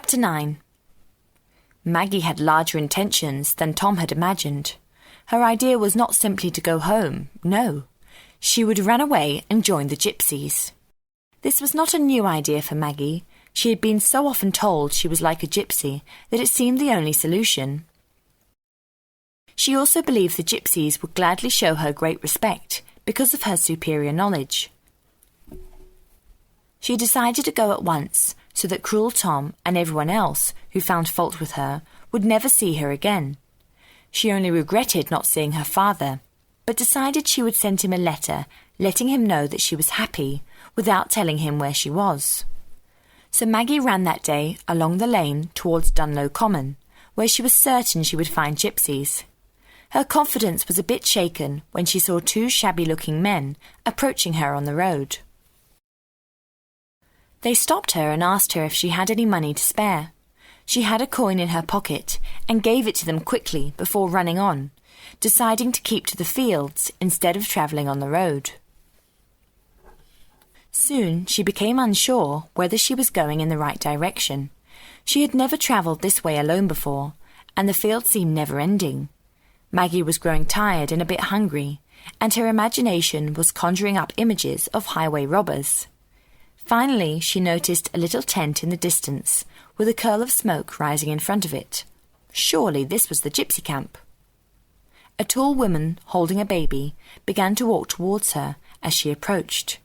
Chapter 9. Maggie had larger intentions than Tom had imagined. Her idea was not simply to go home, no. She would run away and join the gypsies. This was not a new idea for Maggie. She had been so often told she was like a gypsy that it seemed the only solution. She also believed the gypsies would gladly show her great respect because of her superior knowledge. She decided to go at once so that cruel Tom and everyone else who found fault with her would never see her again. She only regretted not seeing her father, but decided she would send him a letter letting him know that she was happy without telling him where she was. So Maggie ran that day along the lane towards Dunlow Common, where she was certain she would find gypsies. Her confidence was a bit shaken when she saw two shabby-looking men approaching her on the road. They stopped her and asked her if she had any money to spare. She had a coin in her pocket and gave it to them quickly before running on, deciding to keep to the fields instead of travelling on the road. Soon she became unsure whether she was going in the right direction. She had never travelled this way alone before, and the field seemed never-ending. Maggie was growing tired and a bit hungry, and her imagination was conjuring up images of highway robbers. Finally, she noticed a little tent in the distance, with a curl of smoke rising in front of it. Surely this was the gypsy camp. A tall woman, holding a baby, began to walk towards her as she approached.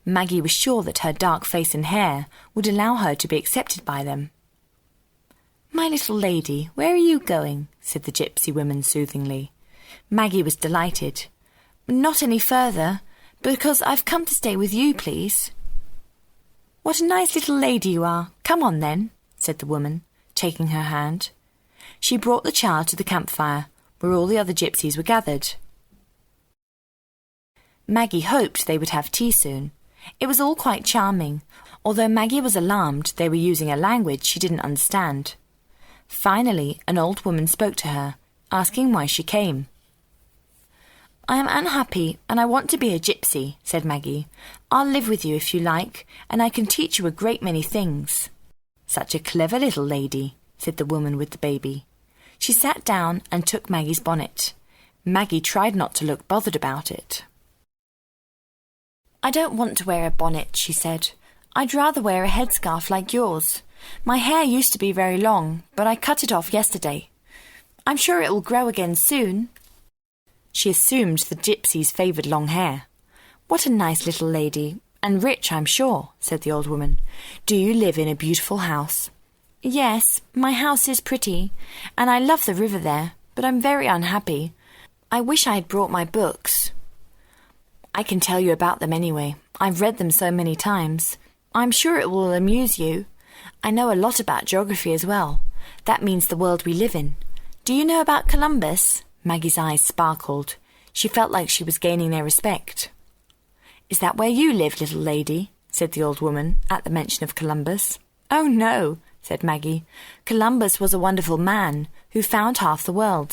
Maggie was sure that her dark face and hair would allow her to be accepted by them. "My little lady, where are you going?" said the gypsy woman soothingly. Maggie was delighted. "Not any further, because I've come to stay with you, please." "What a nice little lady you are. Come on, then," said the woman, taking her hand. She brought the child to the campfire, where all the other gypsies were gathered. Maggie hoped they would have tea soon. It was all quite charming, although Maggie was alarmed they were using a language she didn't understand. Finally, an old woman spoke to her, asking why she came. "I am unhappy, and I want to be a gypsy," said Maggie. "I'll live with you if you like, and I can teach you a great many things." "Such a clever little lady," said the woman with the baby. She sat down and took Maggie's bonnet. Maggie tried not to look bothered about it. "I don't want to wear a bonnet," she said. "I'd rather wear a headscarf like yours. My hair used to be very long, but I cut it off yesterday. I'm sure it will grow again soon." She assumed the gypsies favoured long hair. "What a nice little lady, and rich, I'm sure," said the old woman. "Do you live in a beautiful house?" "Yes, my house is pretty, and I love the river there, but I'm very unhappy. I wish I had brought my books." "I can tell you about them anyway. I've read them so many times. I'm sure it will amuse you. I know a lot about geography as well. That means the world we live in. Do you know about Columbus?" Maggie's eyes sparkled. She felt like she was gaining their respect. "Is that where you live, little lady?" said the old woman at the mention of Columbus. "Oh, no," said Maggie. "Columbus was a wonderful man who found half the world.